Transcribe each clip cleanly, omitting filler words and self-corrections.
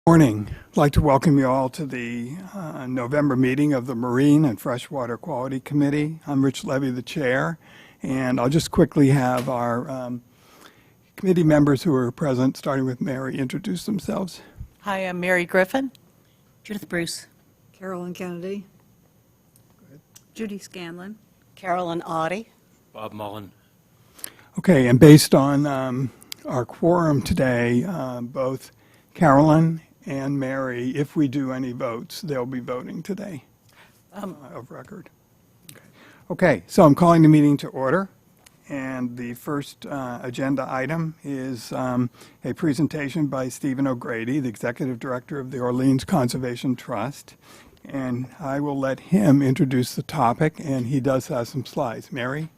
Morning. I'd like to welcome you all to the November meeting of the Marine and Freshwater Quality Committee. I'm Rich Levy, the chair, and I'll just quickly have our committee members who are present, starting with Mary, introduce themselves. Hi, I'm Mary Griffin. Judith Bruce. Carolyn Kennedy. Judy Scanlon. Carolyn Audie. Bob Mullen. Okay, and based on our quorum today, both Carolyn and Mary, if we do any votes, they'll be voting today of record. Okay, so I'm calling the meeting to order. And the first agenda item is a presentation by Stephen O'Grady, the Executive Director of the Orleans Conservation Trust. And I will let him introduce the topic, and he does have some slides. Mary?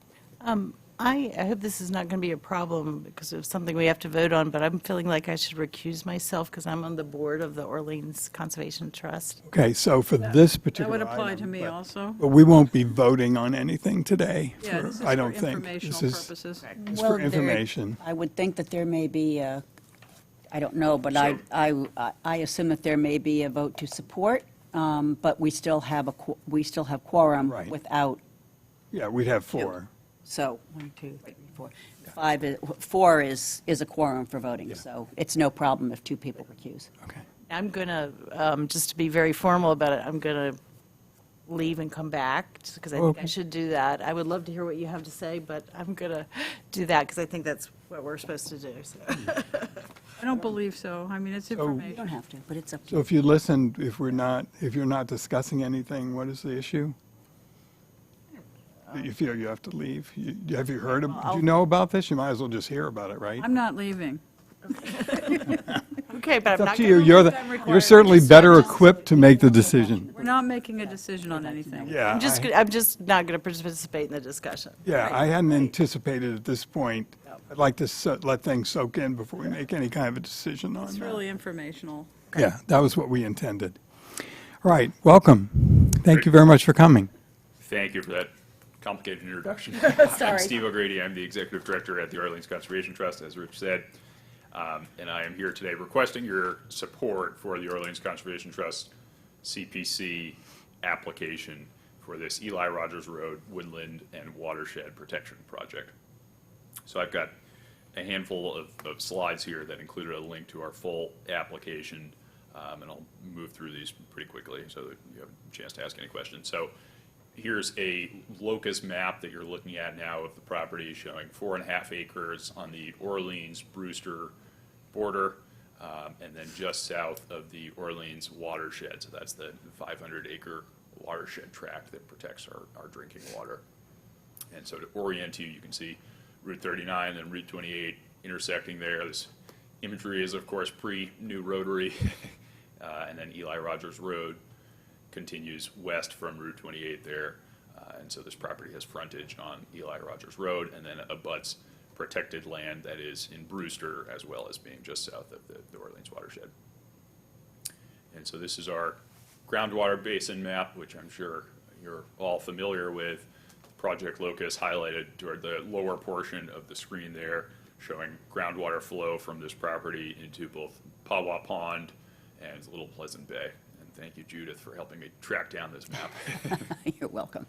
I hope this is not going to be a problem because of something we have to vote on, but I'm feeling like I should recuse myself because I'm on the board of the Orleans Conservation Trust. Okay, so for this That particular would apply item, to me but- also. But we won't be voting on anything today. Yeah, this is I for don't think. informational This is purposes. it's Well, for information. I would think that there may be I don't know, but I assume that there may be a vote to support, but we still have quorum Right. without, Yeah, we'd have four. so, 1, 2, 3, 4. 4 is a quorum for voting, Yeah. so it's no problem if 2 people recuse. Okay. I'm going to, just to be very formal about it, I'm going to leave and come back because I think I Okay. should do that. I would love to hear what you have to say, but I'm going to do that because I think that's what we're supposed to do. So. I don't believe so. I mean, it's You don't information. have to, but it's up to So you. if you listen, if you're not discussing anything, what is the issue? You feel you have to leave? Have you heard, do you know about this? You might as well just hear about it, right? I'm not leaving. Okay, but It's I'm up not to going you. to. You're certainly better equipped to make the decision. We're not making a decision on anything. Yeah, I'm just not going to participate in the discussion. yeah, I hadn't anticipated at this point. I'd like to let things soak in before we make any kind of a decision on It's that. really informational. Yeah, that was what we intended. All right, welcome. Thank you very much for coming. Thank you for that complicated introduction. Sorry. I'm Steve O'Grady. I'm the Executive Director at the Orleans Conservation Trust, as Rich said. And I am here today requesting your support for the Orleans Conservation Trust CPC application for this Eli Rogers Road Woodland and Watershed Protection Project. So I've got a handful of slides here that included a link to our full application, and I'll move through these pretty quickly so that you have a chance to ask any questions. So here's a locus map that you're looking at now of the property showing 4.5 acres on the Orleans-Brewster border, and then just south of the Orleans watershed. So that's the 500-acre watershed tract that protects our drinking water. And so to orient you, you can see Route 39 and Route 28 intersecting there. This imagery is, of course, pre-new rotary, and then Eli Rogers Road continues west from Route 28 there, and so this property has frontage on Eli Rogers Road, and then abuts protected land that is in Brewster, as well as being just south of the Orleans watershed. And so this is our groundwater basin map, which I'm sure you're all familiar with. Project locus highlighted toward the lower portion of the screen there, showing groundwater flow from this property into both Pawa Pond and Little Pleasant Bay. Thank you, Judith, for helping me track down this map. You're welcome.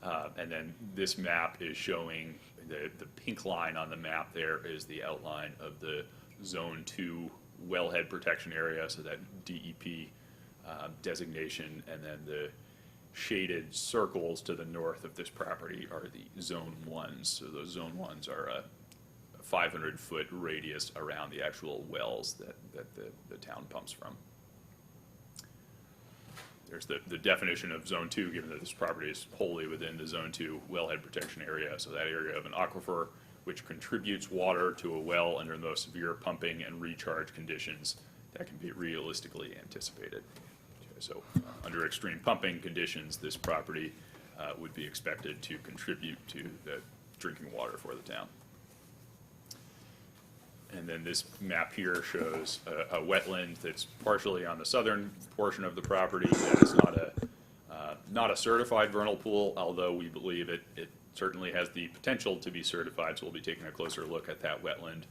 And then this map is showing the pink line on the map there is the outline of the Zone 2 wellhead protection area, so that DEP designation, and then the shaded circles to the north of this property are the Zone 1s. So those Zone 1s are a 500-foot radius around the actual wells that the town pumps from. There's the definition of Zone 2, given that this property is wholly within the Zone 2 wellhead protection area. So that area of an aquifer which contributes water to a well under the most severe pumping and recharge conditions that can be realistically anticipated. So under extreme pumping conditions, this property would be expected to contribute to the drinking water for the town. And then this map here shows a wetland that's partially on the southern portion of the property. That is not a certified vernal pool, although we believe it certainly has the potential to be certified. So we'll be taking a closer look at that wetland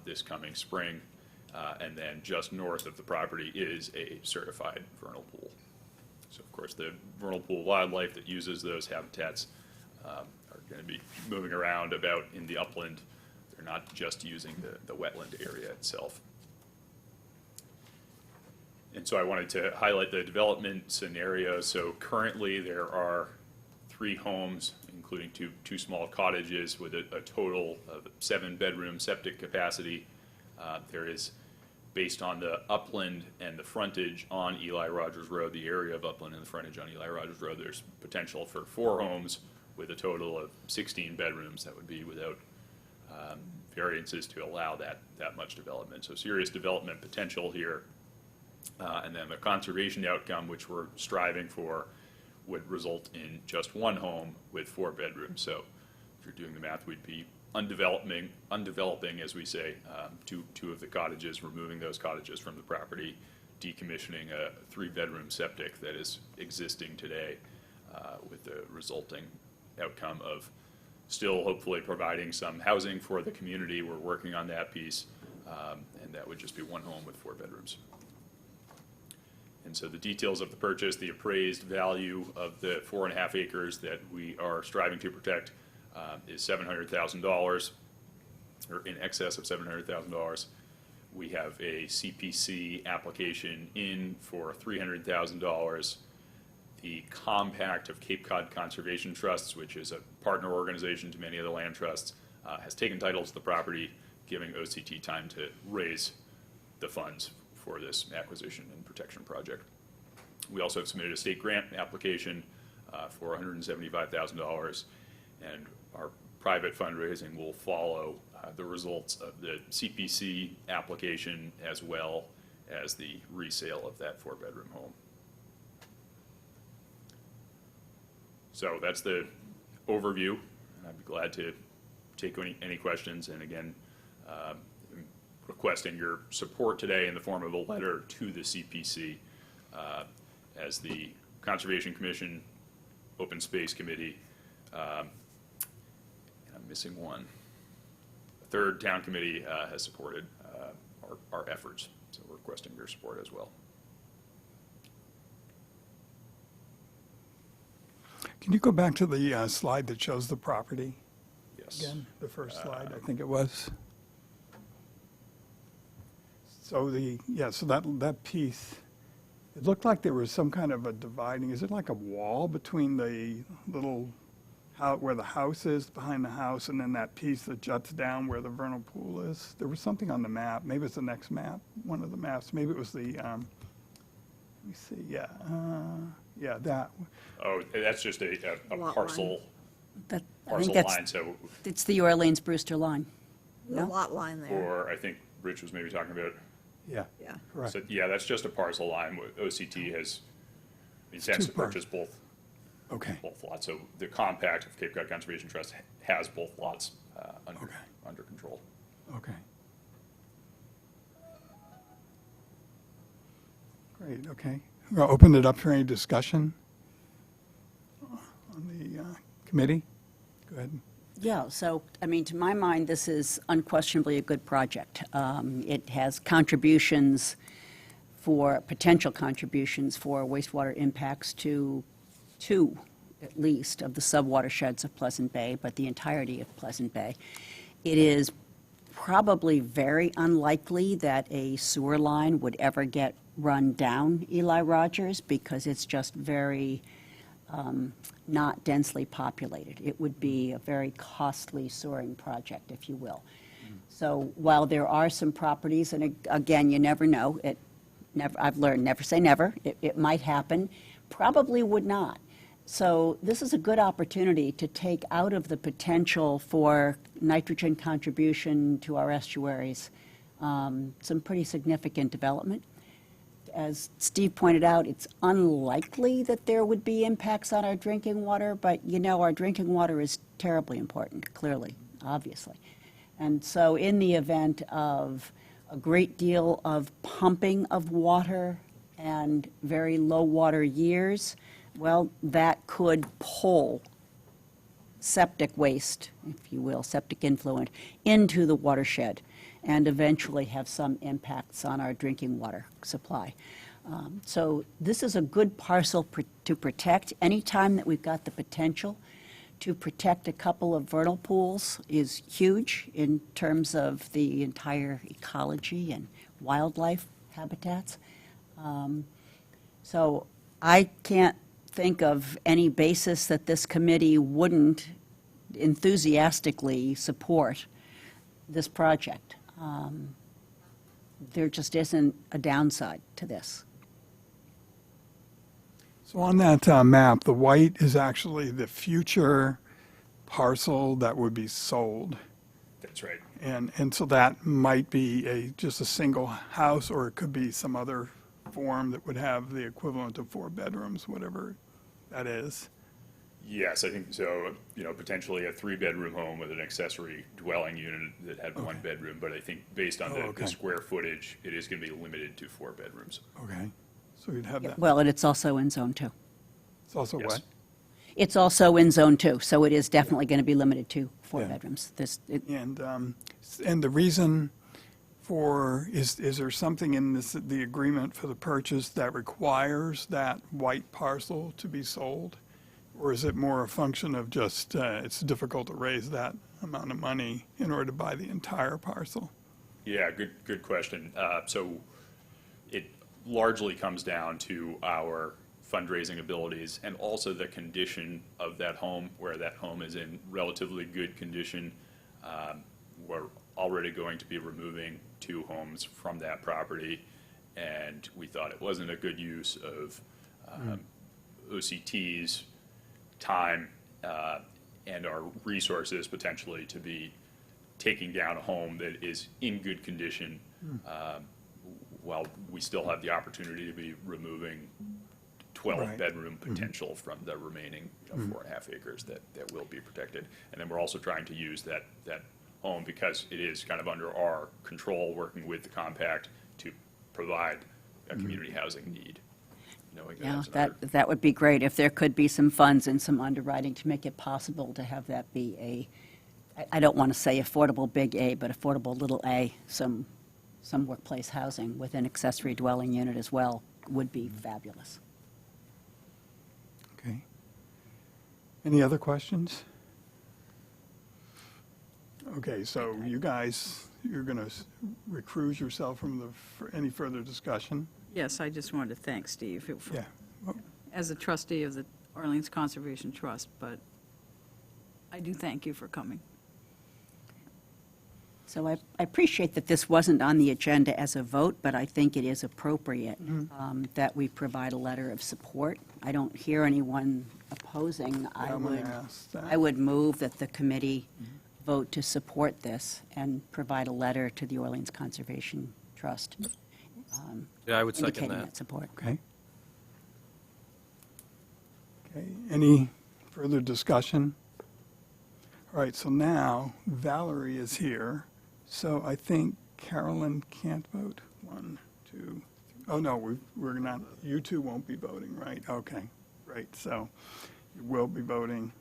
this coming spring. And then just north of the property is a certified vernal pool. So of course, the vernal pool wildlife that uses those habitats are going to be moving around about in the upland. They're not just using the wetland area itself. And so I wanted to highlight the development scenario. So currently, there are 3 homes, including two small cottages with a total of 7-bedroom septic capacity. There is, based on the upland and the frontage on Eli Rogers Road, the area of upland and the frontage on Eli Rogers Road, there's potential for 4 homes with a total of 16 bedrooms. That would be without variances to allow that much development. So serious development potential here. And then the conservation outcome, which we're striving for, would result in just 1 home with 4 bedrooms. So if you're doing the math, we'd be undeveloping, as we say, two of the cottages, removing those cottages from the property, decommissioning a 3-bedroom septic that is existing today, with the resulting outcome of still hopefully providing some housing for the community. We're working on that piece, and that would just be 1 home with 4 bedrooms. And so the details of the purchase, the appraised value of the 4.5 acres that we are striving to protect is $700,000, or in excess of $700,000. We have a CPC application in for $300,000. The Compact of Cape Cod Conservation Trusts, which is a partner organization to many of the land trusts, has taken title to the property, giving OCT time to raise the funds for this acquisition and protection project. We also have submitted a state grant application for $175,000, and our private fundraising will follow the results of the CPC application as well as the resale of that 4-bedroom home. So that's the overview, and I'd be glad to take any questions. And again, requesting your support today in the form of a letter to the CPC as the Conservation Commission, Open Space Committee, and I'm missing one. The 3rd Town Committee has supported our efforts, so we're requesting your support as well. Can you go back to the slide that shows the property Yes. again? The first slide, I think it was. So so that piece, it looked like there was some kind of a dividing, is it like a wall between the little, where the house is, behind the house, and then that piece that juts down where the vernal pool is? There was something on the map, maybe it's the next map, one of the maps, maybe it was the, let me see, yeah, that. Oh, that's just a Lot parcel, I parcel think line, so, it's the Orleans-Brewster line. The No? lot line there. or I think Rich was maybe talking about, Yeah, Yeah. correct. so, yeah, that's just a parcel line. OCT intends to 2 parts. purchase both Okay, lots. So the Compact of Cape Cod Conservation Trust has both lots Okay. under control. okay. Great, okay. We'll open it up for any discussion on the committee. Go ahead. Yeah, so, I mean, to my mind, this is unquestionably a good project. It has contributions potential contributions for wastewater impacts to 2, at least, of the subwatersheds of Pleasant Bay, but the entirety of Pleasant Bay. It is probably very unlikely that a sewer line would ever get run down Eli Rogers because it's just very not densely populated. It would be a very costly sewering project, if you will. So while there are some properties, and again, you never know, I've learned never say never, it might happen, probably would not. So this is a good opportunity to take out of the potential for nitrogen contribution to our estuaries some pretty significant development. As Steve pointed out, it's unlikely that there would be impacts on our drinking water, but our drinking water is terribly important, clearly, obviously. And so in the event of a great deal of pumping of water and very low water years, well, that could pull septic waste, if you will, septic influent, into the watershed. and eventually have some impacts on our drinking water supply. So this is a good parcel to protect. Anytime that we've got the potential to protect a couple of vernal pools is huge in terms of the entire ecology and wildlife habitats. So I can't think of any basis that this committee wouldn't enthusiastically support this project. There just isn't a downside to this. So on that map, the white is actually the future parcel that would be sold. That's right. And so that might be just a single house, or it could be some other form that would have the equivalent of 4 bedrooms, whatever that is. Yes, I think so, potentially a 3-bedroom home with an accessory dwelling unit that had 1 bedroom, but I think based on okay. the square footage, it is going to be limited to 4 bedrooms. Okay. So you'd have that. Well, and it's also in Zone 2. It's also Yes. what? It's also in Zone 2, so it is definitely going to be limited to 4 Yeah. bedrooms. And the reason is there something in the agreement for the purchase that requires that white parcel to be sold? Or is it more a function of just, it's difficult to raise that amount of money in order to buy the entire parcel? Yeah, good question. So it largely comes down to our fundraising abilities and also the condition of that home, where that home is in relatively good condition. We're already going to be removing 2 homes from that property, and we thought it wasn't a good use of OCT's time and our resources potentially to be taking down a home that is in good condition while we still have the opportunity to be removing 12-bedroom potential from the remaining 4.5 acres that will be protected. And then we're also trying to use that home, because it is kind of under our control, working with the compact to provide a community housing need. Knowing Yeah, that's another- that would be great if there could be some funds and some underwriting to make it possible to have that be I don't want to say affordable big A, but affordable little a, some workplace housing with an accessory dwelling unit as well would be fabulous. Okay. Any other questions? Okay, so you guys, you're going to recuse yourself from any further discussion? Yes, I just wanted to thank Steve Yeah. as a trustee of the Orleans Conservation Trust, but I do thank you for coming. So I appreciate that this wasn't on the agenda as a vote, but I think it is appropriate that we provide a letter of support. I don't hear anyone opposing. I'm going to ask that. I would move that the committee vote to support this and provide a letter to the Orleans Conservation Trust Yeah, I would second indicating that. that support. Okay. Okay, any further discussion? All right, so now Valerie is here, so I think Carolyn can't vote. 1, 2, oh, no, we're not, you two won't be voting, right? Okay, great, so you will be voting.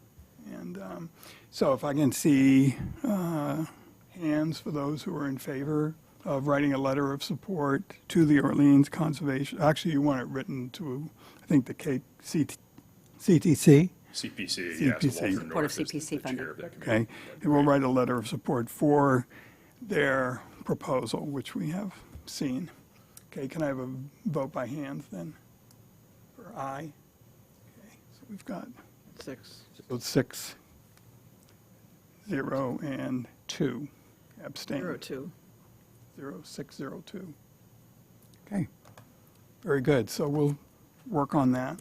And so if I can see hands for those who are in favor of writing a letter of support to the Orleans Conservation, actually, you want it written to, I think, the CTC? CPC, yes. CPC. Walter Support of North is the CPC chair funding. of that committee. Okay, and we'll write a letter of support for their proposal, which we have seen. Okay, can I have a vote by hands then? For aye? Okay, so we've got 6. so 6, 0, and 2 abstain. 02. 0, 6, 0, 2. Okay, very good. So we'll work on that.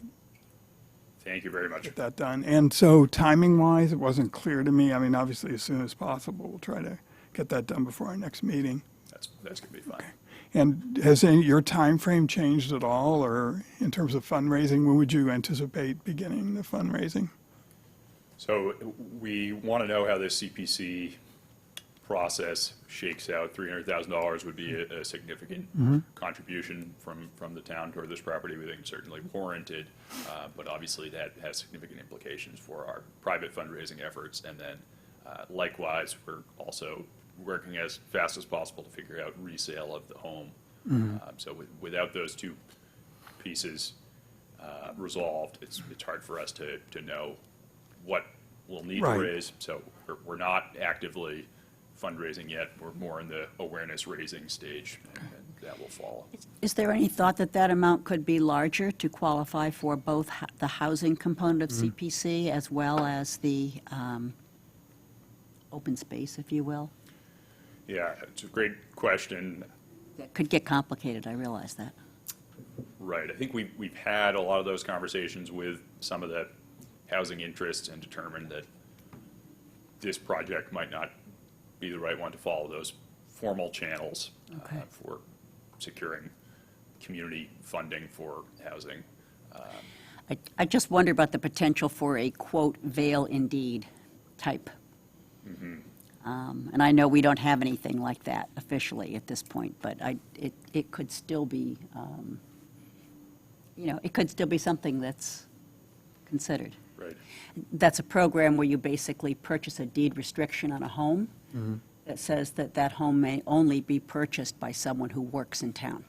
Thank you very much. Get that done. And so timing-wise, it wasn't clear to me. I mean, obviously, as soon as possible, we'll try to get that done before our next meeting. That's going to be fine. And has your time frame changed at all, or in terms of fundraising, when would you anticipate beginning the fundraising? So we want to know how this CPC process shakes out. $300,000 would be a significant contribution from the town toward this property. We think certainly warranted, but obviously that has significant implications for our private fundraising efforts. And then likewise, we're also working as fast as possible to figure out resale of the home. So without those two pieces resolved, it's hard for us to know what we'll need to Right. raise. So we're not actively fundraising yet. We're more in the awareness raising stage, and that will follow. Is there any thought that that amount could be larger to qualify for both the housing component of CPC as well as the open space, if you will? Yeah, it's a great question. That could get complicated, I realize that. Right. I think we've had a lot of those conversations with some of the housing interests and determined that this project might not be the right one to follow those formal channels Okay. for securing community funding for housing. I just wonder about the potential for a, quote, veil indeed type. And I know we don't have anything like that officially at this point, but it could still be, it could still be something that's considered. Right. That's a program where you basically purchase a deed restriction on a home that says that that home may only be purchased by someone who works in town.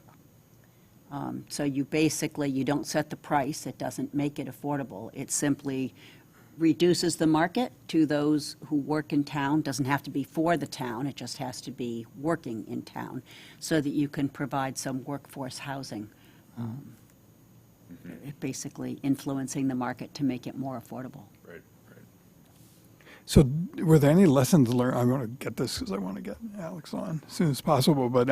So you basically, you don't set the price, it doesn't make it affordable, it simply reduces the market to those who work in town, doesn't have to be for the town, it just has to be working in town, so that you can provide some workforce housing, basically influencing the market to make it more affordable. Right. Right. So were there any lessons learned? I want to get this because I want to get Alex on as soon as possible. But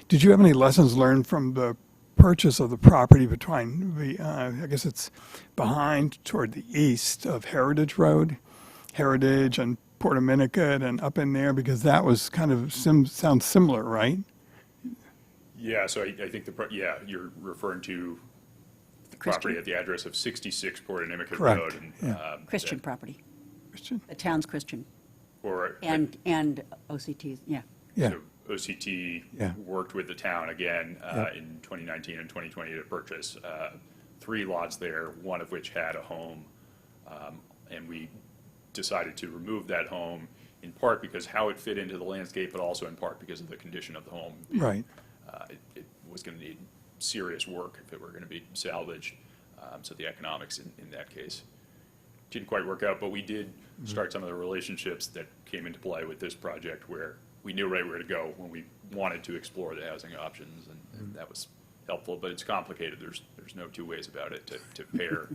did you have any lessons learned from the purchase of the property between the, I guess it's behind toward the east of Heritage Road, Heritage and Port Dominican and up in there? Because that was kind of sounds similar, right? Yeah, so I think you're referring to the property at the address of 66 Port Inimicut Correct, Road. And, yeah. Christian that- property, Christian? the town's Christian, Or, and OCT's, yeah. Yeah. So OCT Yeah. worked with the town again Yep. in 2019 and 2020 to purchase 3 lots there, one of which had a home. And we decided to remove that home in part because how it fit into the landscape, but also in part because of the condition of the home. Right. It was going to need serious work if it were going to be salvaged. So the economics in that case didn't quite work out, but we did start some of the relationships that came into play with this project where we knew right where to go when we wanted to explore the housing options, and that was helpful, but it's complicated. There's no two ways about it to pair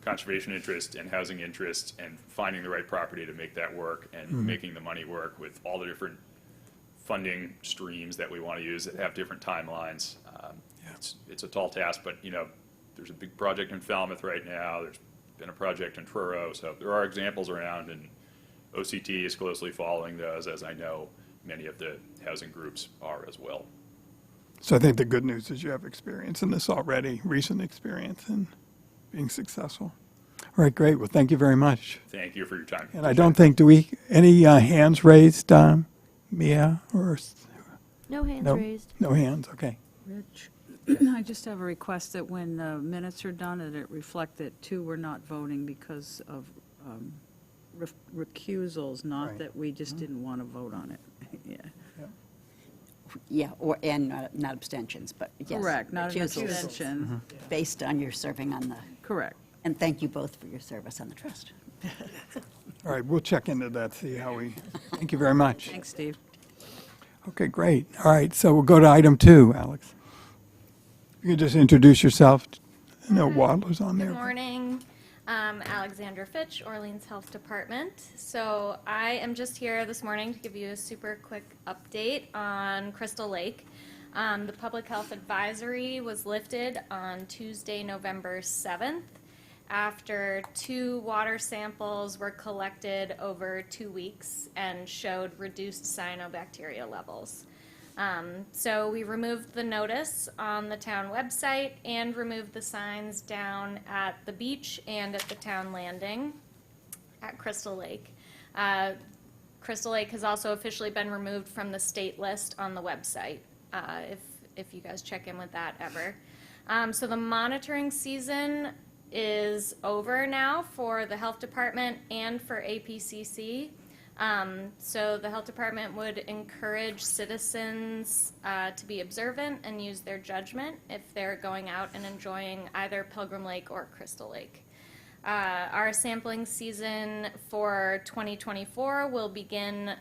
conservation interest and housing interest and finding the right property to make that work and making the money work with all the different funding streams that we want to use that have different timelines. It's a tall task, but there's a big project in Falmouth right now. There's been a project in Truro, so there are examples around, and OCT is closely following those, as I know many of the housing groups are as well. So I think the good news is you have experience in this already, recent experience in being successful. All right, great. Well, thank you very much. Thank you for your time. And I don't think, any hands raised, Mia, or? No hands No? raised. No hands, okay. Rich, I just have a request that when the minutes are done, that it reflect that 2 were not voting because of recusals, not Right. that we just didn't want to vote on it. Yeah. Yeah, and not abstentions, but yes. Correct, not an recusals abstention. Based on your serving on the, Correct. and thank you both for your service on the trust. All right, we'll check into that, see how thank you very much. Thanks, Steve. Okay, great. All right, so we'll go to item 2, Alex. You can just introduce yourself. No Wadler's on there. Good morning. Alexandra Fitch, Orleans Health Department. So I am just here this morning to give you a super quick update on Crystal Lake. The public health advisory was lifted on Tuesday, November 7th, after 2 water samples were collected over 2 weeks and showed reduced cyanobacteria levels. So we removed the notice on the town website and removed the signs down at the beach and at the town landing at Crystal Lake. Crystal Lake has also officially been removed from the state list on the website, if you guys check in with that ever. So the monitoring season is over now for the health department and for APCC. So the health department would encourage citizens to be observant and use their judgment if they're going out and enjoying either Pilgrim Lake or Crystal Lake. Our sampling season for 2024 will begin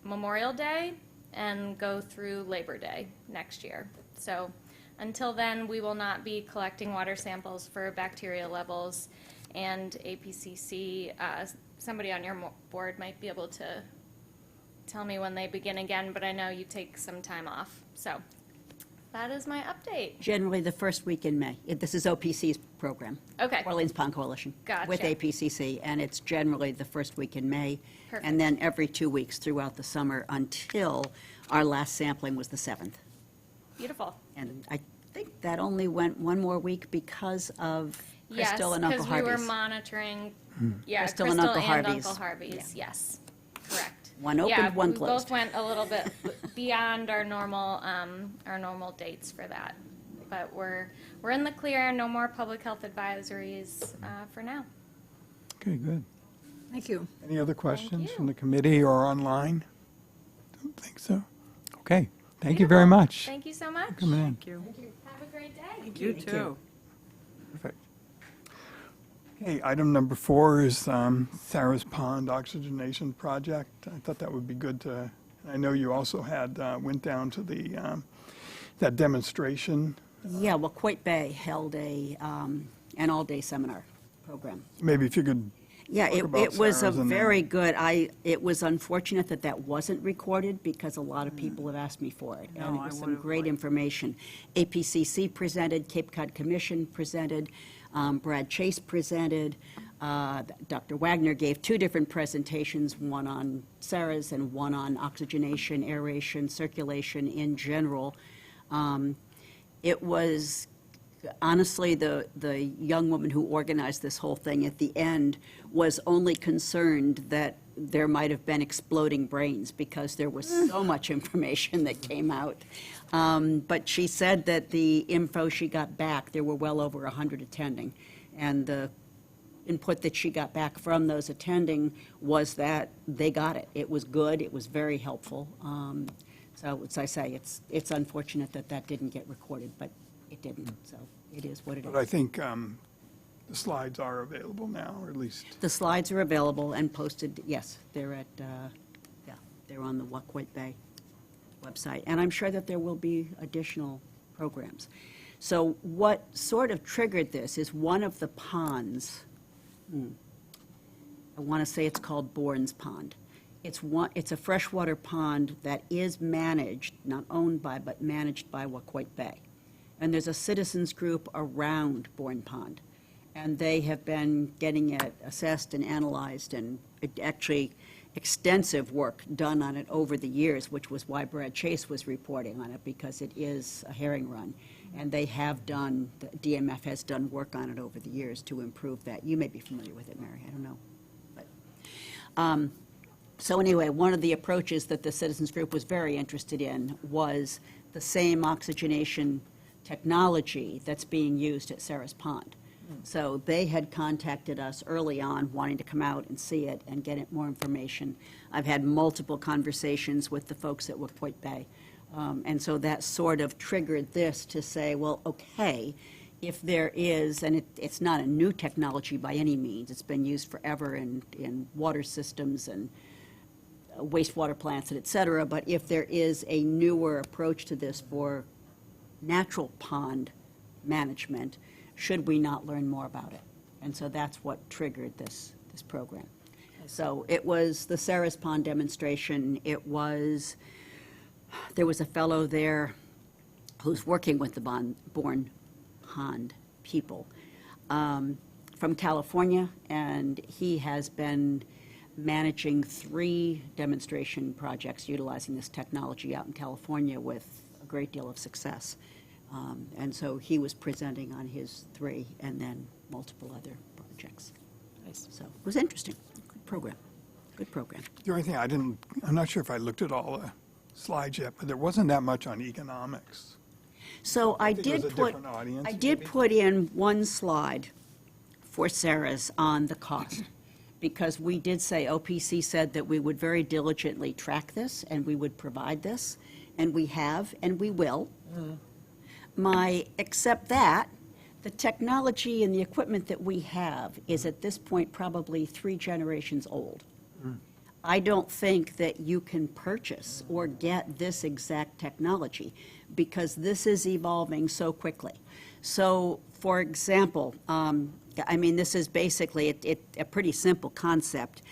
Memorial Day and go through Labor Day next year. So until then, we will not be collecting water samples for bacteria levels, and APCC, somebody on your board might be able to tell me when they begin again, but I know you take some time off. So that is my update. Generally, the first week in May. This is OPC's program. Okay. Orleans Pond Coalition. Gotcha. With APCC, and it's generally the first week in May. Perfect. And then every 2 weeks throughout the summer until our last sampling was the 7th. Beautiful. And I think that only went one more week because of Crystal and Uncle Yes, because we were Harvey's. monitoring, Crystal and Uncle Harvey's. Uncle Harvey's, yes, correct. One opened, one closed. Yeah, we both went a little bit beyond our normal dates for that. But we're in the clear, no more public health advisories for now. Okay, good. Thank you. Any other questions you. from the committee or online? Don't think so. Okay, thank you very much. Thank you so much. Coming in. Thank you. Have a great day. You too. Perfect. Okay, item number 4 is Sarah's Pond Oxygenation Project. I thought that would be good to, I know you also had, went down to the, that demonstration. Yeah, well, Coit Bay held an all-day seminar program. Maybe if you could Yeah, talk about it was a Sarah's and then- very good, it was unfortunate that that wasn't recorded because a lot of people have asked me for it. And No, it I was some would've great liked- information. APCC presented, Cape Cod Commission presented, Brad Chase presented, Dr. Wagner gave 2 different presentations, one on Sarah's and one on oxygenation, aeration, circulation in general. It was, honestly, the young woman who organized this whole thing at the end was only concerned that there might have been exploding brains because there was so much information that came out. But she said that the info she got back, there were well over 100 attending, and the input that she got back from those attending was that they got it. It was good, it was very helpful. So, as I say, it's unfortunate that that didn't get recorded, but it didn't, so it is what it But I is. think the slides are available now, or at least, The slides are available and posted, yes, they're at, yeah, they're on the Coit Bay website. And I'm sure that there will be additional programs. So what sort of triggered this is one of the ponds, I want to say it's called Bourne's Pond. It's a freshwater pond that is managed, not owned by, but managed by Waquoit Bay. And there's a citizens group around Bourne Pond. And they have been getting it assessed and analyzed, and actually extensive work done on it over the years, which was why Brad Chase was reporting on it, because it is a herring run. And they have done, the DMF has done work on it over the years to improve that. You may be familiar with it, Mary, I don't know. But, so anyway, one of the approaches that the citizens group was very interested in was the same oxygenation technology that's being used at Sarah's Pond. So they had contacted us early on, wanting to come out and see it and get it more information. I've had multiple conversations with the folks at Waquoit Bay. And so that sort of triggered this to say, well, okay, if there is, and it's not a new technology by any means, it's been used forever in water systems and wastewater plants and et cetera, but if there is a newer approach to this for natural pond management, should we not learn more about it? And so that's what triggered this program. So it was the Sarah's Pond demonstration. There was a fellow there who's working with the Bourne Pond people from California, and he has been managing 3 demonstration projects utilizing this technology out in California with a great deal of success. And so he was presenting on his 3 and then multiple other projects. Nice. So it was interesting. Good program. Good program. the only thing I'm not sure if I looked at all the slides yet, but there wasn't that much on economics. So I think it was did a put, different audience, I did maybe? put in one slide for Sarah's on the cost. because we did say, OPC said that we would very diligently track this, and we would provide this, and we have, and we will. Except that, the technology and the equipment that we have is at this point probably 3 generations old. I don't think that you can purchase or get this exact technology because this is evolving so quickly. So, for example, I mean, this is basically a pretty simple concept.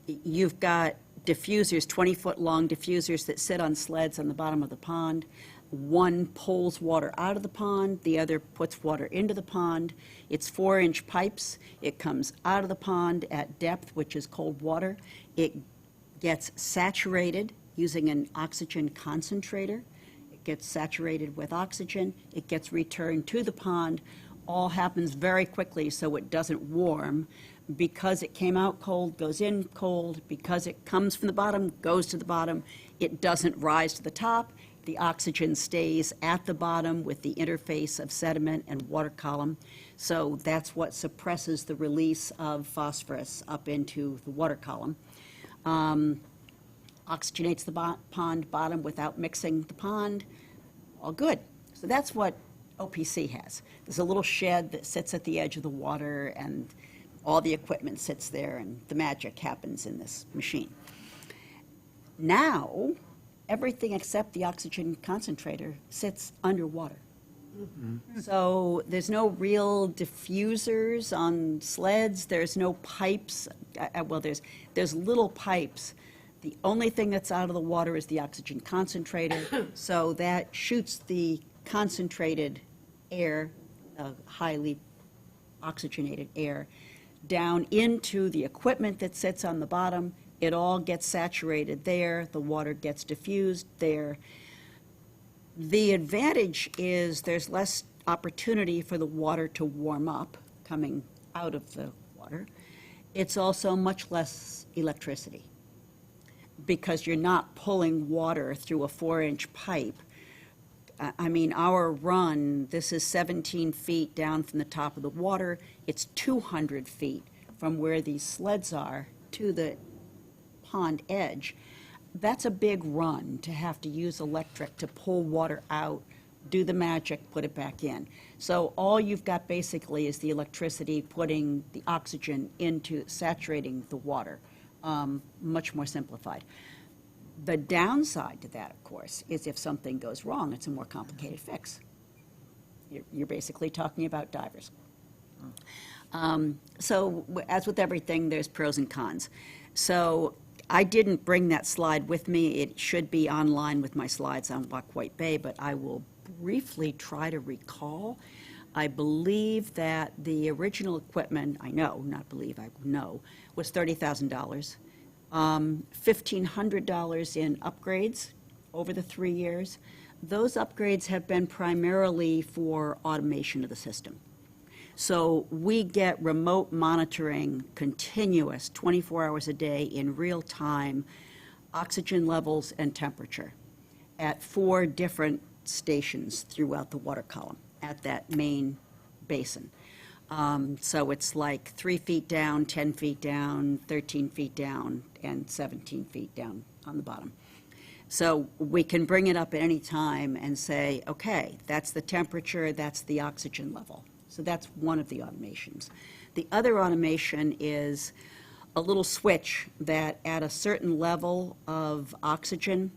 You've got diffusers, 20-foot long diffusers that sit on sleds on the bottom of the pond. One pulls water out of the pond, the other puts water into the pond. It's 4-inch pipes. It comes out of the pond at depth, which is cold water. It gets saturated using an oxygen concentrator. It gets saturated with oxygen. It gets returned to the pond. All happens very quickly so it doesn't warm. Because it came out cold, goes in cold. Because it comes from the bottom, goes to the bottom. It doesn't rise to the top. The oxygen stays at the bottom with the interface of sediment and water column. So that's what suppresses the release of phosphorus up into the water column. Oxygenates the pond bottom without mixing the pond. All good. So that's what OPC has. There's a little shed that sits at the edge of the water, and all the equipment sits there, and the magic happens in this machine. Now, everything except the oxygen concentrator sits underwater. So there's no real diffusers on sleds. There's no pipes. Well, there's little pipes. The only thing that's out of the water is the oxygen concentrator. So that shoots the concentrated air, highly oxygenated air, down into the equipment that sits on the bottom. It all gets saturated there. The water gets diffused there. The advantage is there's less opportunity for the water to warm up coming out of the water. It's also much less electricity because you're not pulling water through a 4-inch pipe. I mean, our run, this is 17 feet down from the top of the water. It's 200 feet from where these sleds are to the pond edge. That's a big run to have to use electric to pull water out, do the magic, put it back in. So all you've got basically is the electricity putting the oxygen into saturating the water, much more simplified. The downside to that, of course, is if something goes wrong, it's a more complicated fix. You're basically talking about divers. So as with everything, there's pros and cons. So I didn't bring that slide with me. It should be online with my slides on Walk White Bay, but I will briefly try to recall. I believe that the original equipment, I know, not believe, I know, was $30,000. $1,500 in upgrades over the 3 years. Those upgrades have been primarily for automation of the system. So we get remote monitoring, continuous, 24 hours a day in real time, oxygen levels and temperature at 4 different stations throughout the water column at that main basin. So it's like 3 feet down, 10 feet down, 13 feet down, and 17 feet down on the bottom. So we can bring it up at any time and say, okay, that's the temperature, that's the oxygen level. So that's one of the automations. The other automation is a little switch that at a certain level of oxygen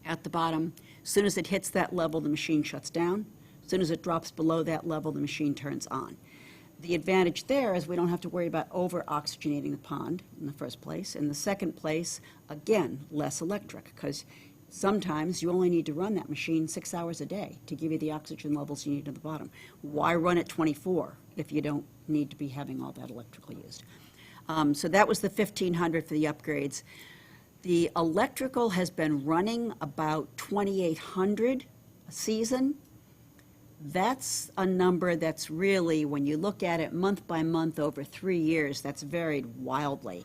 at the bottom, as soon as it hits that level, the machine shuts down. As soon as it drops below that level, the machine turns on. The advantage there is we don't have to worry about over-oxygenating the pond in the first place. In the second place, again, less electric, because sometimes you only need to run that machine 6 hours a day to give you the oxygen levels you need at the bottom. Why run it 24 if you don't need to be having all that electrical used? So that was the $1,500 for the upgrades. The electrical has been running about $2,800 a season. That's a number that's really, when you look at it month by month over 3 years, that's varied wildly.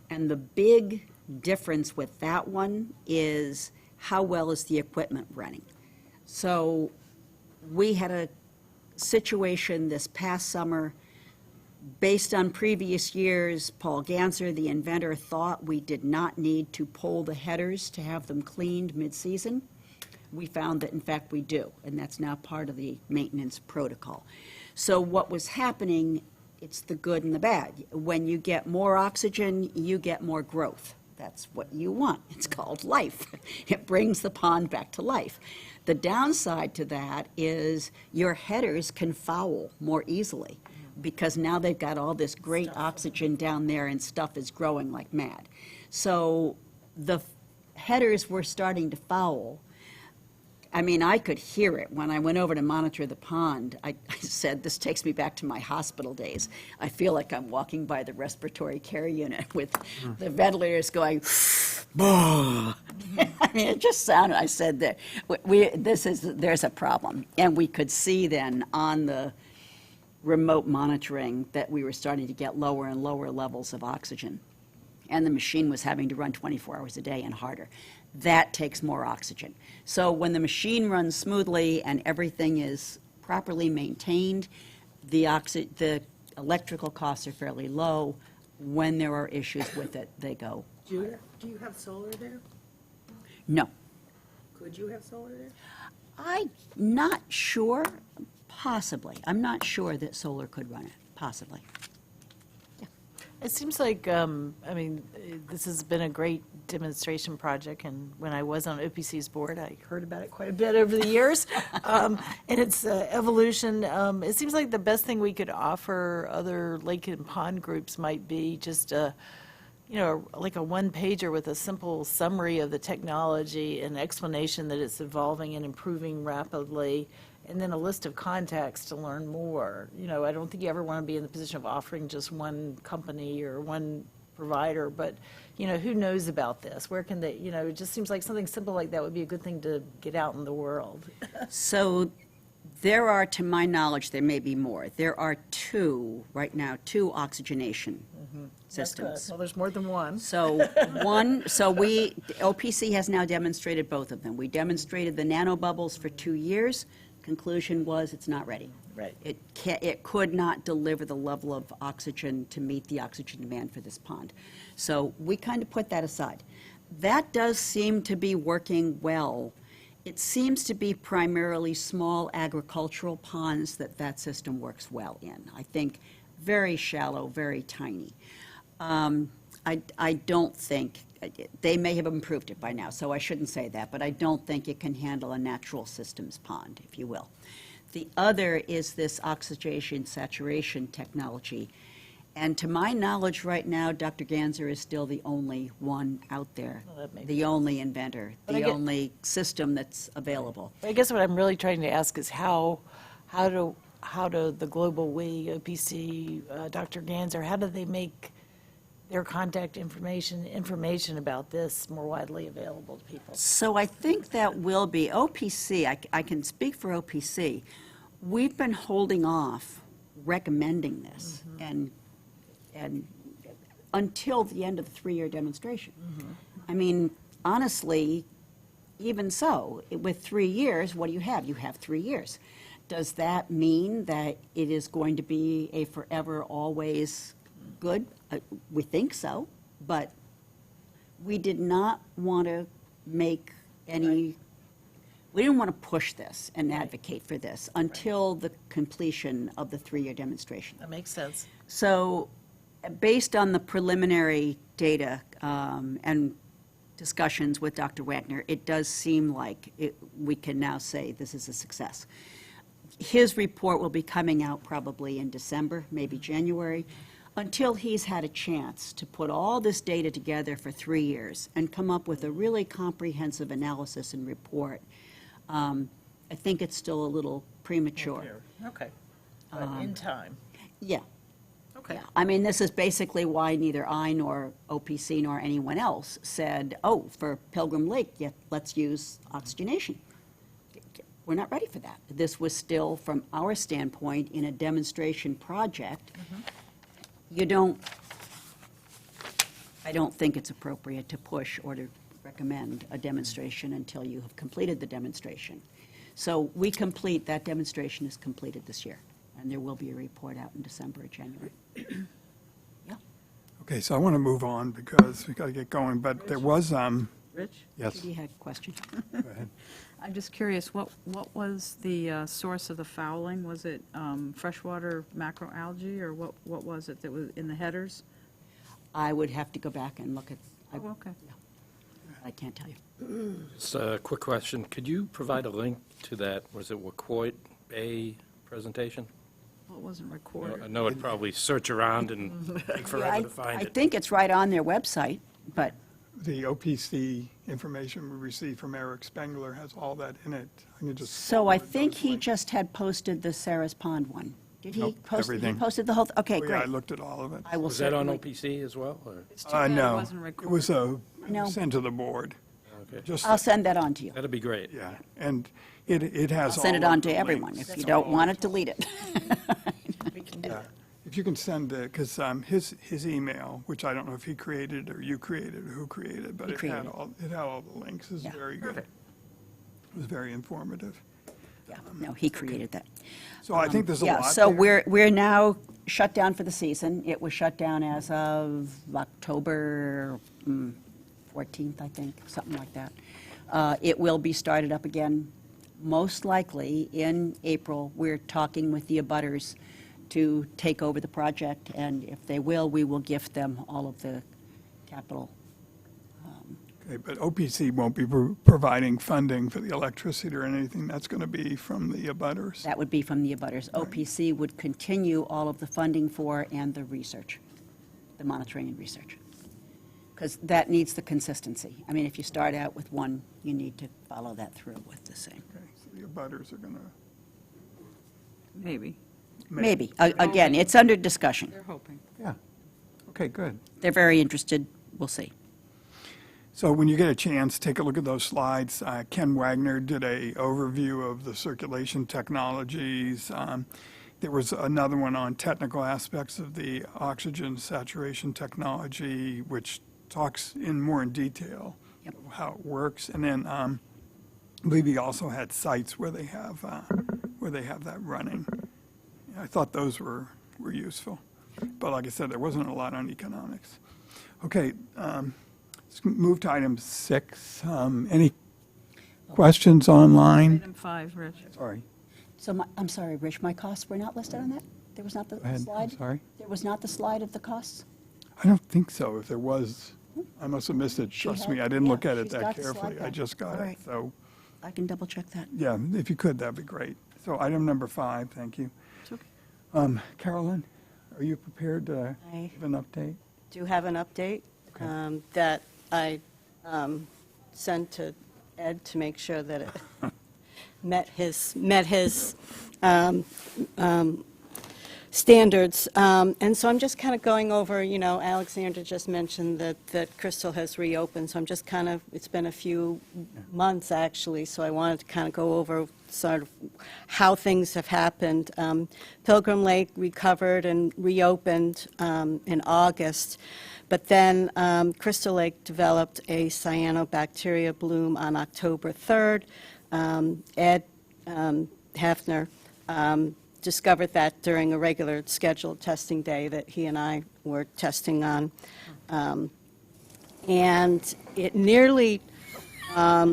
And the big difference with that one is how well is the equipment running. So we had a situation this past summer Based on previous years, Paul Ganser, the inventor, thought we did not need to pull the headers to have them cleaned mid-season. We found that, in fact, we do, and that's now part of the maintenance protocol. So what was happening, it's the good and the bad. When you get more oxygen, you get more growth. That's what you want. It's called life. It brings the pond back to life. The downside to that is your headers can foul more easily because now they've got all this great oxygen down there and stuff is growing like mad. So the headers were starting to foul. I mean, I could hear it when I went over to monitor the pond. I said, this takes me back to my hospital days. I feel like I'm walking by the respiratory care unit with the ventilators going, bah. I mean, it just sounded, I said that there's a problem. And we could see then on the remote monitoring that we were starting to get lower and lower levels of oxygen. And the machine was having to run 24 hours a day and harder. That takes more oxygen. So when the machine runs smoothly and everything is properly maintained, the electrical costs are fairly low. When there are issues with it, they go. Do you have solar there? No. Could you have solar there? I'm not sure. Possibly. I'm not sure that solar could run it. Possibly. It seems like, I mean, this has been a great demonstration project, and when I was on OPC's board, I heard about it quite a bit over the years, and its evolution. It seems like the best thing we could offer other lake and pond groups might be just a, you know, like a one-pager with a simple summary of the technology and explanation that it's evolving and improving rapidly, and then a list of contacts to learn more. You know, I don't think you ever want to be in the position of offering just one company or one provider, but, you know, who knows about this? Where can they, you know, it just seems like something simple like that would be a good thing to get out in the world. So there are, to my knowledge, there may be more. There are right now, two oxygenation systems. Well, there's more than one. So OPC has now demonstrated both of them. We demonstrated the nanobubbles for 2 years. Conclusion was it's not ready. Right. It could not deliver the level of oxygen to meet the oxygen demand for this pond. So we kind of put that aside. That does seem to be working well. It seems to be primarily small agricultural ponds that system works well in. I think very shallow, very tiny. I don't think, they may have improved it by now, so I shouldn't say that, but I don't think it can handle a natural systems pond, if you will. The other is this oxidation saturation technology. And to my knowledge right now, Dr. Ganser is still the only one out there, Well, that makes the only inventor, But I the get- only system that's available. I guess what I'm really trying to ask is how do the global we, OPC, Dr. Ganser, how do they make their contact information about this more widely available to people? So I think that will be OPC. I can speak for OPC. We've been holding off recommending this and until the end of the 3-year demonstration. I mean, honestly, even so, with 3 years, what do you have? You have 3 years. Does that mean that it is going to be a forever, always good? We think so, but we did not want to make any, we didn't want to push this and advocate for this until the completion of the 3-year demonstration. That makes sense. So based on the preliminary data and discussions with Dr. Wagner, it does seem like we can now say this is a success. His report will be coming out probably in December, maybe January. Until he's had a chance to put all this data together for 3 years and come up with a really comprehensive analysis and report, I think it's still a little premature. Okay. But in time. Yeah. Okay. Yeah. I mean, this is basically why neither I nor OPC nor anyone else said, oh, for Pilgrim Lake, yeah, let's use oxygenation. We're not ready for that. This was still, from our standpoint, in a demonstration project. I don't think it's appropriate to push or to recommend a demonstration until you have completed the demonstration. So that demonstration is completed this year. and there will be a report out in December or January. Okay, so I want to move on because we got to get going, but there was, Rich? yes, Judy had a question. go ahead. I'm just curious, what was the source of the fouling? Was it freshwater macroalgae, or what was it that was in the headers? I would have to go back and look at, Oh, okay. I can't tell you. Just a quick question. Could you provide a link to that, was it Wacoit Bay presentation? Well, it wasn't I recorded. know it'd probably search around and take Yeah, forever to find I it. think it's right on their website, but The OPC information we received from Eric Spengler has all that in it. I can just. so I forward think those he links. just had posted the Sarah's Pond one. Did he Nope, post, he everything. posted the whole, okay, Oh, yeah, I great. looked at all of it. I will Was that on certainly. OPC as well, or? It's too bad it No, wasn't it was recorded. No. sent to the board. Okay, Just, I'll send that on to you. that'd be great. yeah, and it I'll has all send it of on the to everyone. links. If you don't want it, delete it. Yeah. If you can send it, because his email, which I don't know if he created or you created or who created, but He created it. it had all the links. It's Yeah. very good. It was very informative. Yeah, no, he created that. So I think there's a lot Yeah, so there. we're now shut down for the season. It was shut down as of October 14th, I think, something like that. It will be started up again, most likely in April. We're talking with the abutters to take over the project, and if they will, we will gift them all of the capital. Okay, but OPC won't be providing funding for the electricity or anything. That's going to be from the abutters. That would be from the abutters. OPC would continue all of the funding for and the research, the monitoring and research. Because that needs the consistency. I mean, if you start out with one, you need to follow that through with the same. Okay, so the abutters are going to. Maybe. Maybe. Again, it's under discussion. They're hoping. Yeah. Okay, good. They're very interested. We'll see. So when you get a chance, take a look at those slides. Ken Wagner did a overview of the circulation technologies. There was another one on technical aspects of the oxygen saturation technology, which talks more in detail Yep. of how it works. And then I believe he also had sites where they have that running. I thought those were useful. But like I said, there wasn't a lot on economics. Okay, let's move to item 6. Any questions online? Item 5, Rich. Sorry, So I'm sorry, Rich, my costs were not listed on that? There was not the go ahead. I'm slide? sorry. There was not the slide of the costs? I don't think so. If there was, I must have missed it. She Trust had- me, I didn't look yeah, at it she's that got the slide carefully. I back. just got All it. right. So, I can double check that. yeah, if you could, that'd be great. So item number 5, thank you. It's okay. Carolyn, are you prepared to I- give an update? Do have an update that I sent to Ed to make sure that it met his standards. And so I'm just kind of going over, Alexander just mentioned that Crystal has reopened, so I'm just kind of, it's been a few months, actually, so I wanted to kind of go over sort of how things have happened. Pilgrim Lake recovered and reopened in August, but then Crystal Lake developed a cyanobacteria bloom on October 3rd. Ed Hafner discovered that during a regular scheduled testing day that he and I were testing on. And it nearly, I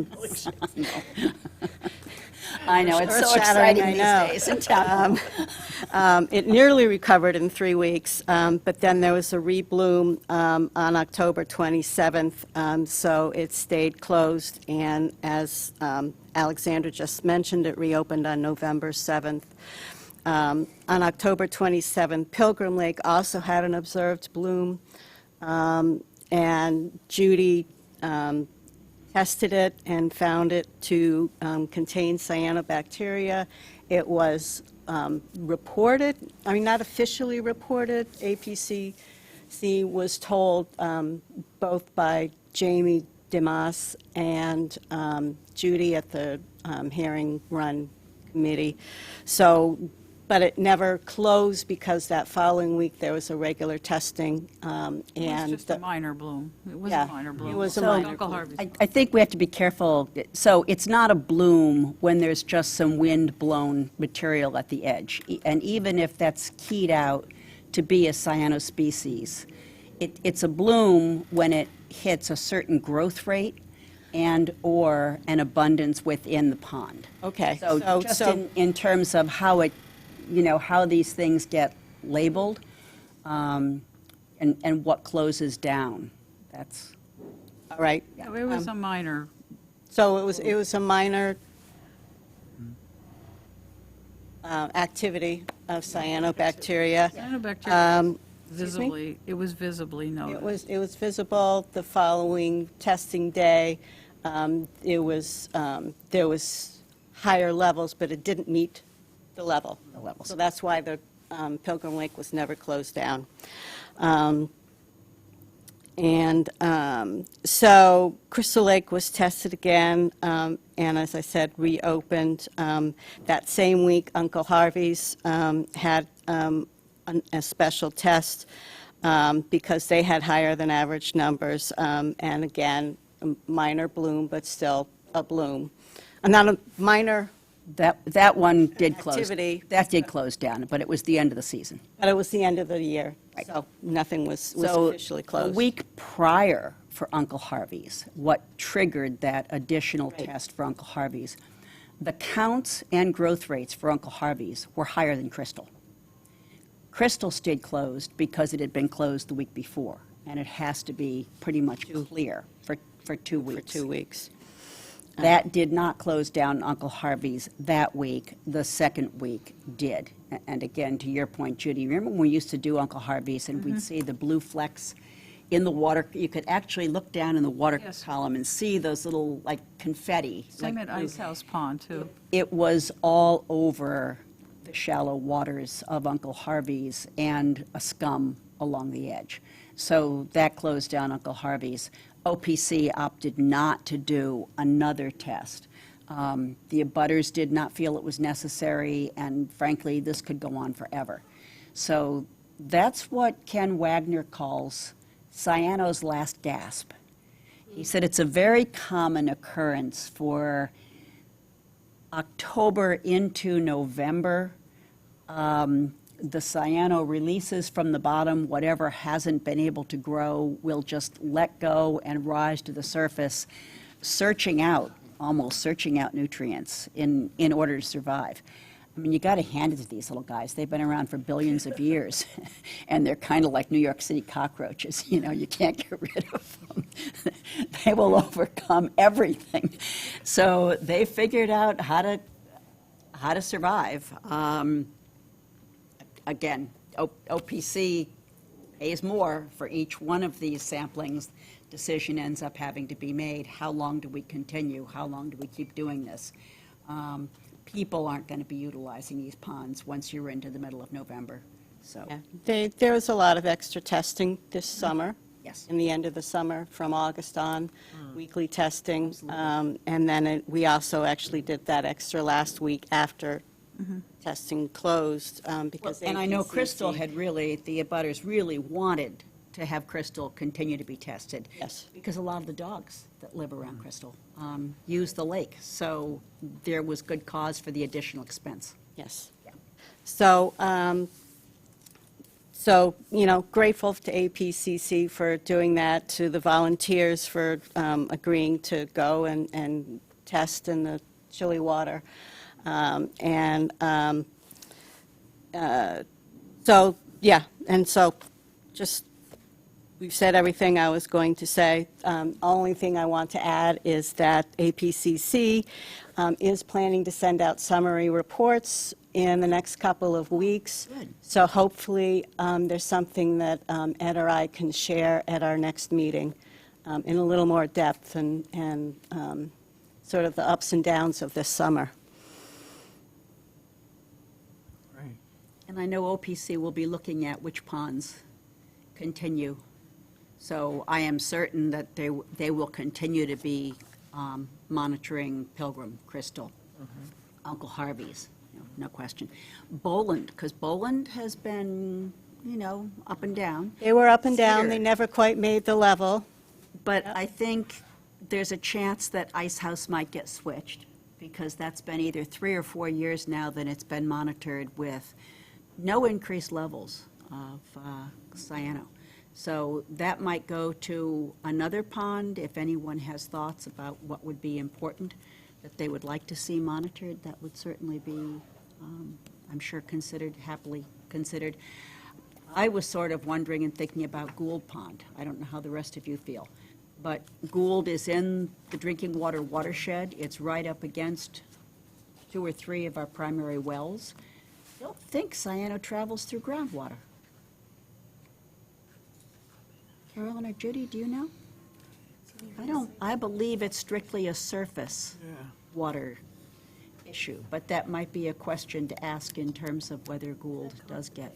know, it's so Earth-shattering, exciting I these know. days in town. it nearly recovered in 3 weeks, but then there was a rebloom on October 27th, so it stayed closed, and as Alexander just mentioned, it reopened on November 7th. On October 27th, Pilgrim Lake also had an observed bloom, and Judy tested it and found it to contain cyanobacteria. It was reported, I mean, not officially reported. APCC was told both by Jamie DeMoss and Judy at the Herring Run Committee. So but it never closed because that following week there was a regular testing, and. It was just a the- minor bloom. It was Yeah, a minor bloom. it was a So minor Uncle bloom. Harvey's. I think we have to be careful. So it's not a bloom when there's just some wind-blown material at the edge. And even if that's keyed out to be a cyanospecies, it's a bloom when it hits a certain growth rate and/or an abundance within the pond. Okay, So so- just so- in terms of how it, how these things get labeled, and what closes down, that's. All right. It was a minor, So it was a minor activity of cyanobacteria. cyanobacteria me? visibly, it was visibly noticed. It was visible the following testing day. There was higher levels, but it didn't meet the level. The levels. So that's why the Pilgrim Lake was never closed down. So Crystal Lake was tested again, and as I said, reopened. That same week, Uncle Harvey's had a special test because they had higher than average numbers, and again, a minor bloom, but still a bloom. Not a minor, That one did close. Activity. That did close down, but it was the end of the season. but it was the end of the year, Right. so nothing was So officially closed. the week prior for Uncle Harvey's, what triggered that additional Right. test for Uncle Harvey's, the counts and growth rates for Uncle Harvey's were higher than Crystal. Crystal stayed closed because it had been closed the week before, and it has to be pretty much clear for 2 For weeks. 2 weeks. That did not close down Uncle Harvey's that week. The second week did. And again, to your point, Judy, remember when we used to do Uncle Harvey's and we'd see the blue flecks in the water? You could actually look down in the water Yes. column and see those little, like, confetti. Same like at blue. Ice House Pond, too. It was all over the shallow waters of Uncle Harvey's and a scum along the edge. So that closed down Uncle Harvey's. OPC opted not to do another test. The abutters did not feel it was necessary, and frankly, this could go on forever. So that's what Ken Wagner calls cyano's last gasp. He said it's a very common occurrence for October into November. The cyano releases from the bottom. Whatever hasn't been able to grow will just let go and rise to the surface, almost searching out nutrients in order to survive. I mean, you got to hand it to these little guys. They've been around for billions of years, and they're kind of like New York City cockroaches. You can't get rid of them. They will overcome everything. So they figured out how to survive. Again, OPC pays more for each one of these samplings. Decision ends up having to be made. How long do we continue? How long do we keep doing this? People aren't going to be utilizing these ponds once you're into the middle of November. So, Yeah. There was a lot of extra testing this summer. Yes. In the end of the summer, from August on, weekly testing. And then we also actually did that extra last week after testing closed, because and I know APCC Crystal the abutters really wanted to have Crystal continue to be tested. Yes. Because a lot of the dogs that live around Crystal use the lake. So there was good cause for the additional expense. Yes. So, grateful to APCC for doing that, to the volunteers for agreeing to go and test in the chilly water. So just, we've said everything I was going to say. Only thing I want to add is that APCC is planning to send out summary reports in the next couple of weeks. Good. So hopefully, there's something that Ed or I can share at our next meeting in a little more depth and sort of the ups and downs of this summer. Great. And I know OPC will be looking at which ponds continue. So I am certain that they will continue to be monitoring Pilgrim, Crystal, Uncle Harvey's. no question. Boland, because Boland has been, up and down. They were up and down, Cedar. they never quite made the level. But I think there's a chance that Ice House might get switched, because that's been either 3 or 4 years now that it's been monitored with no increased levels of cyano. So that might go to another pond. If anyone has thoughts about what would be important that they would like to see monitored, that would certainly be, I'm sure, happily considered. I was sort of wondering and thinking about Gould Pond. I don't know how the rest of you feel. But Gould is in the drinking water watershed. It's right up against 2 or 3 of our primary wells. I don't think cyano travels through groundwater. Carolyn or Judy, do you know? I believe it's strictly a surface water issue, but that might be a question to ask in terms of whether Gould does get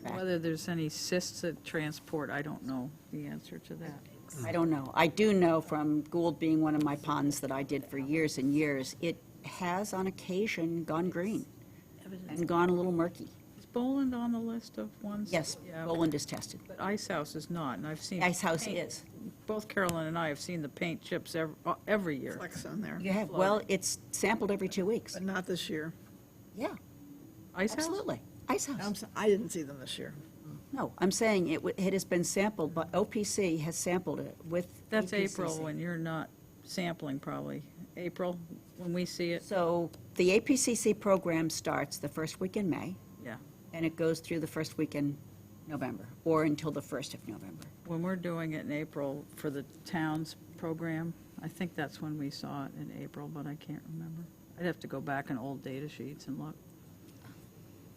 tracked. Whether there's any cysts at transport, I don't know the answer to that. I don't know. I do know from Gould being one of my ponds that I did for years and years, it has on occasion gone green and gone a little murky. Is Boland on the list of ones? Yes, Yeah, Boland is tested. but Ice House is not, and I've seen. Ice House paint- is. Both Carolyn and I have seen the paint chips every year. Flex on there, You have, well, it's sampled every 2 weeks. but not this year. Yeah, Ice House? absolutely. Ice House. I didn't see them this year. No, I'm saying it has been sampled, but OPC has sampled it with That's APCC. April, when you're not sampling, probably. April, when we see it? So the APCC program starts the first week in May, Yeah. and it goes through the first week in November, or until the 1st of November. When we're doing it in April for the town's program, I think that's when we saw it in April, but I can't remember. I'd have to go back in old data sheets and look.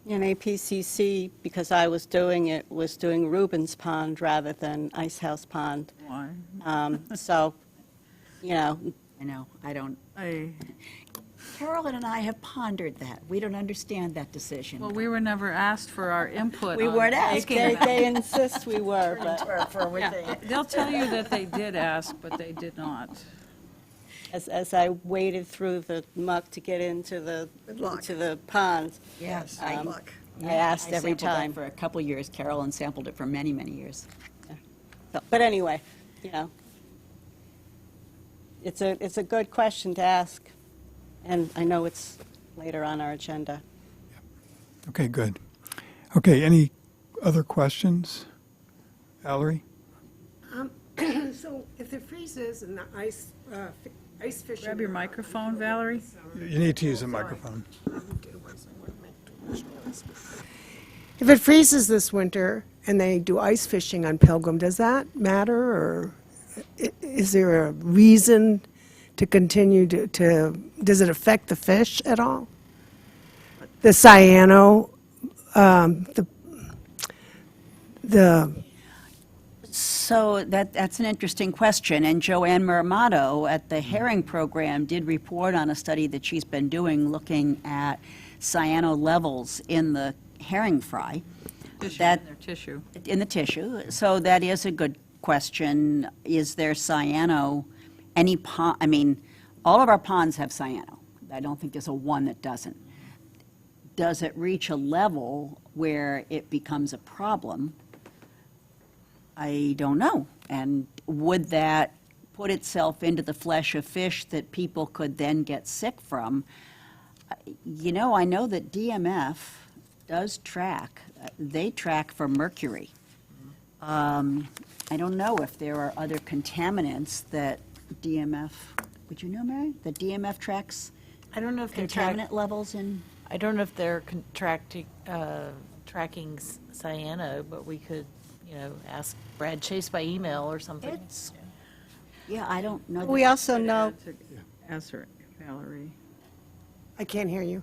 And APCC, because I was doing it, was doing Rubens Pond rather than Ice House Pond. Why? So, I know, I don't, I, Carolyn and I have pondered that. We don't understand that decision. well, we were never asked for our input. We on weren't asked. thinking they, about it. they insist we were, but Yeah, they'll tell you that they did ask, but they did not. as I waded through the muck to get into Good luck. the ponds, Yes. Good luck. I asked every sampled that time. for a couple years. Carolyn sampled it for many, many years. So, but anyway, it's a good question to ask, and I know it's later on our agenda. Okay, good. Okay, any other questions? Valerie? So if it freezes and the ice fishing. Grab your microphone, Valerie. You need to use a microphone. If it freezes this winter and they do ice fishing on Pilgrim, does that matter, or is there a reason to continue to, does it affect the fish at all? The cyano, the So that's an interesting question, and Joanne Muramato at the herring program did report on a study that she's been doing looking at cyano levels in the herring fry. Tissue, That- in their tissue. In the tissue, so that is a good question. Is there cyano, any pond, I mean, all of our ponds have cyano. I don't think there's a one that doesn't. Does it reach a level where it becomes a problem? I don't know. And would that put itself into the flesh of fish that people could then get sick from? I know that DMF does track. They track for mercury. I don't know if there are other contaminants that DMF, would you know, Mary? That DMF tracks I don't know if they're contaminant levels in? I don't know if they're tracking cyano, but we could, ask Brad Chase by email or something. It's, yeah, I don't know. We also know, Answer, Valerie. I can't hear you.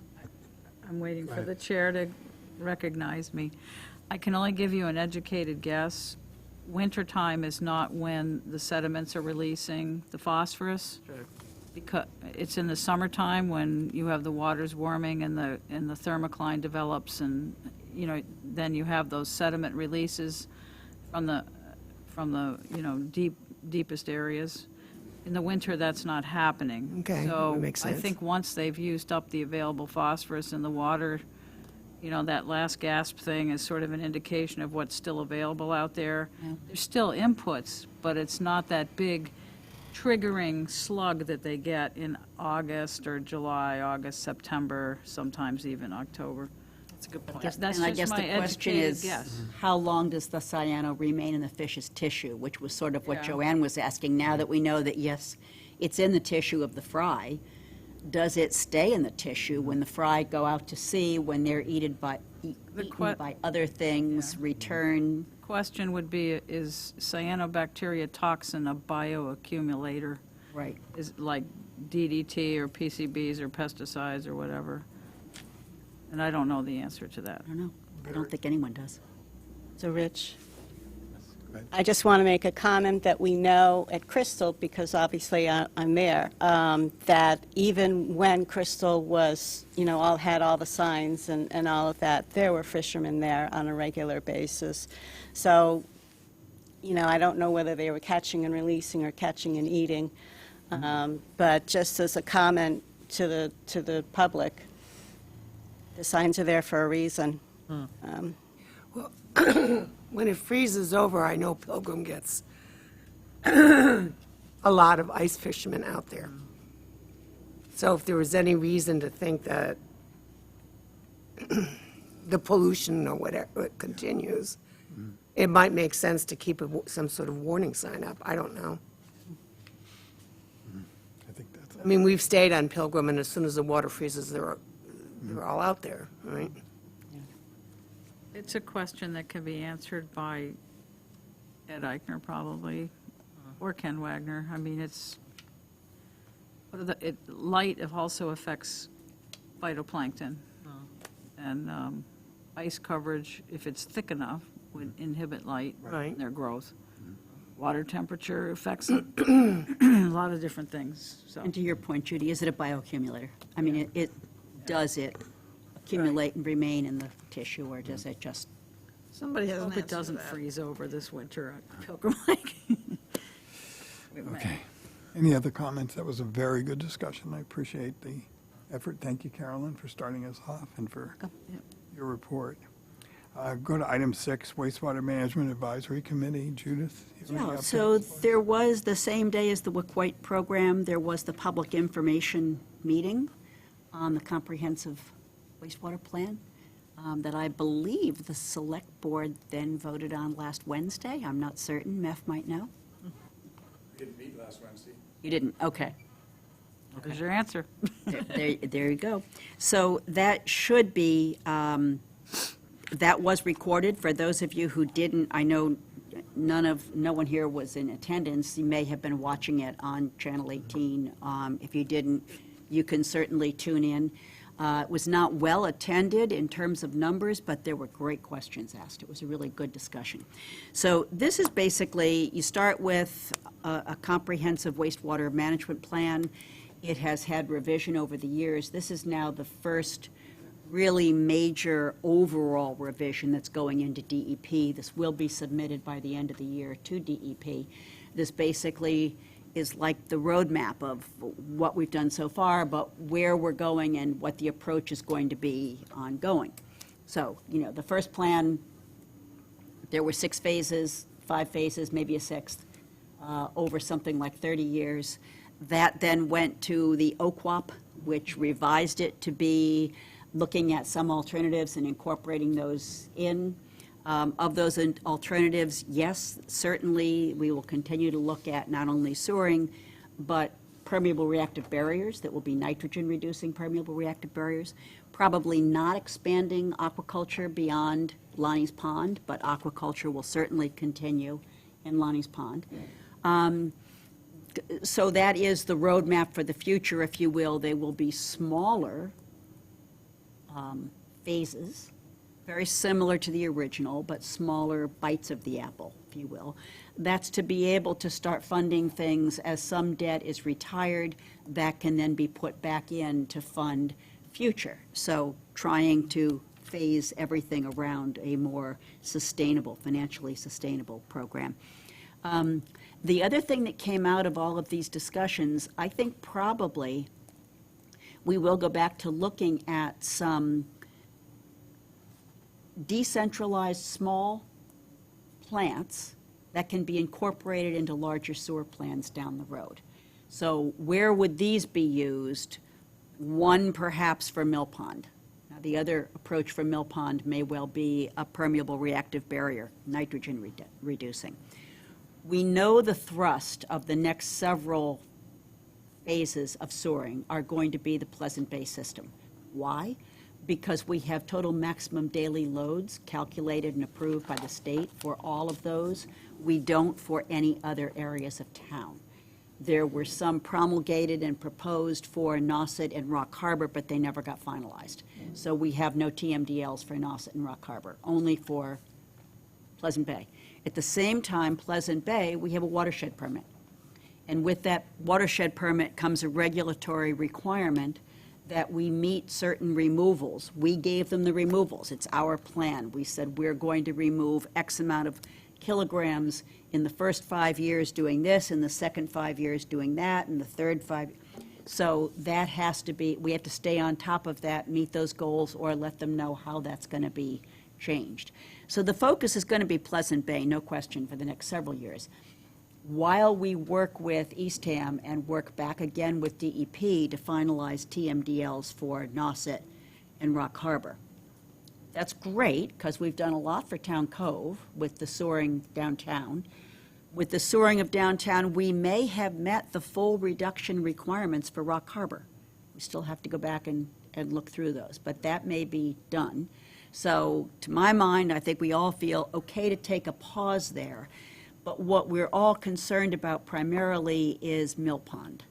I'm waiting for the chair to recognize me. I can only give you an educated guess. Wintertime is not when the sediments are releasing the phosphorus. Because it's in the summertime when you have the waters warming and the thermocline develops, and, then you have those sediment releases from the deepest areas. In the winter, that's not happening. Okay, that makes So I sense. think once they've used up the available phosphorus in the water, that last gasp thing is sort of an indication of what's still available out there. There's still inputs, but it's not that big triggering slug that they get in August or July, August, September, sometimes even October. That's a good point. That's And I just guess my the question educated is, guess. how long does the cyano remain in the fish's tissue, which was sort of what Yeah. Joanne was asking. Now that we know that, yes, it's in the tissue of the fry, does it stay in the tissue when the fry go out to sea, when they're eaten by other things, return? Question would be, is cyanobacteria toxin a bioaccumulator? Right. Is like DDT or PCBs or pesticides or whatever? And I don't know the answer to that. I don't know. I don't think anyone does. So, Rich? Go ahead. I just want to make a comment that we know at Crystal, because obviously I'm there, that even when Crystal was, all had all the signs and all of that, there were fishermen there on a regular basis. So, I don't know whether they were catching and releasing or catching and eating, but just as a comment to the public, the signs are there for a reason. When it freezes over, I know Pilgrim gets a lot of ice fishermen out there. So if there was any reason to think that the pollution or whatever continues, it might make sense to keep some sort of warning sign up. I don't know. I think that's, I mean, we've stayed on Pilgrim, and as soon as the water freezes, they're all out there, right? It's a question that can be answered by Ed Eichner probably, or Ken Wagner. I mean, light also affects phytoplankton. And ice coverage, if it's thick enough, would inhibit light Right. and their growth. Water temperature affects a lot of different things, so. And to your point, Judy, is it a bioaccumulator? I mean, does it accumulate and remain in the tissue, or does it just? Somebody has an Hope answer it to doesn't that. freeze over this winter at Pilgrim Lake. okay. Any other comments? That was a very good discussion. I appreciate the effort. Thank you, Carolyn, for starting us off and for your report. Go to item 6, wastewater management advisory committee. Judith? you have any Yeah, so updates? there was, the same day as the WIC-White program, there was the public information meeting on the comprehensive wastewater plan that I believe the select board then voted on last Wednesday. I'm not certain. Meph might know. We didn't meet last Wednesday. You didn't? Okay. There's your answer. There you go. So that should be, that was recorded. For those of you who didn't, I know no one here was in attendance. You may have been watching it on Channel 18. If you didn't, you can certainly tune in. It was not well attended in terms of numbers, but there were great questions asked. It was a really good discussion. So this is basically, you start with a comprehensive wastewater management plan. It has had revision over the years. This is now the first really major overall revision that's going into DEP. This will be submitted by the end of the year to DEP. This basically is like the roadmap of what we've done so far, but where we're going and what the approach is going to be ongoing. So, the first plan, there were 6 phases, 5 phases, maybe a 6th, over something like 30 years. That then went to the OQWAP, which revised it to be looking at some alternatives and incorporating those in. Of those alternatives, yes, certainly we will continue to look at not only sewering, but permeable reactive barriers that will be nitrogen-reducing permeable reactive barriers. Probably not expanding aquaculture beyond Lonnie's Pond, but aquaculture will certainly continue in Lonnie's Pond. So that is the roadmap for the future, if you will. They will be smaller phases, very similar to the original, but smaller bites of the apple, if you will. That's to be able to start funding things as some debt is retired that can then be put back in to fund future. So trying to phase everything around a more sustainable, financially sustainable program. The other thing that came out of all of these discussions, I think probably we will go back to looking at some decentralized small plants that can be incorporated into larger sewer plans down the road. So where would these be used? One perhaps for Mill Pond. Now, the other approach for Mill Pond may well be a permeable reactive barrier, nitrogen reducing. We know the thrust of the next several phases of sewering are going to be the Pleasant Bay system. Why? Because we have total maximum daily loads calculated and approved by the state for all of those. We don't for any other areas of town. There were some promulgated and proposed for Nauset and Rock Harbor, but they never got finalized. So we have no TMDLs for Nauset and Rock Harbor, only for Pleasant Bay. At the same time, Pleasant Bay, we have a watershed permit. And with that watershed permit comes a regulatory requirement that we meet certain removals. We gave them the removals. It's our plan. We said we're going to remove X amount of kilograms in the first 5 years doing this, in the second 5 years doing that, and the third 5. So that has to be, we have to stay on top of that, meet those goals, or let them know how that's going to be changed. So the focus is going to be Pleasant Bay, no question, for the next several years, while we work with Eastham and work back again with DEP to finalize TMDLs for Nauset and Rock Harbor. That's great, because we've done a lot for Town Cove with the soaring downtown. With the soaring of downtown, we may have met the full reduction requirements for Rock Harbor. We still have to go back and look through those, but that may be done. So to my mind, I think we all feel okay to take a pause there. But what we're all concerned about primarily is Mill Pond.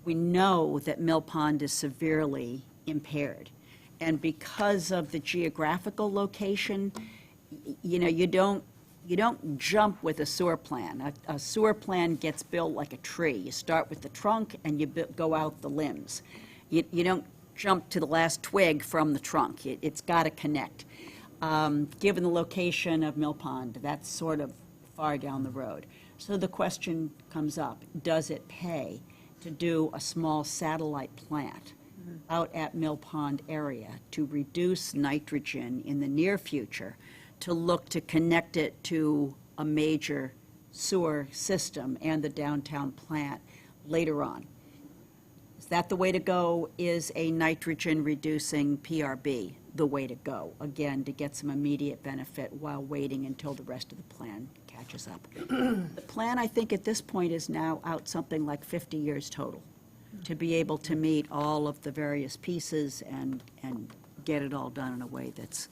We know that Mill Pond is severely impaired. And because of the geographical location, you know, you don't jump with a sewer plan. A sewer plan gets built like a tree. You start with the trunk and you go out the limbs. You don't jump to the last twig from the trunk. It's got to connect. Given the location of Mill Pond, that's sort of far down the road. So the question comes up, does it pay to do a small satellite plant out at Mill Pond area to reduce nitrogen in the near future, to look to connect it to a major sewer system and the downtown plant later on? Is that the way to go? Is a nitrogen-reducing PRB the way to go, again, to get some immediate benefit while waiting until the rest of the plan catches up? The plan, I think, at this point is now out something like 50 years total to be able to meet all of the various pieces and get it all done in a way that's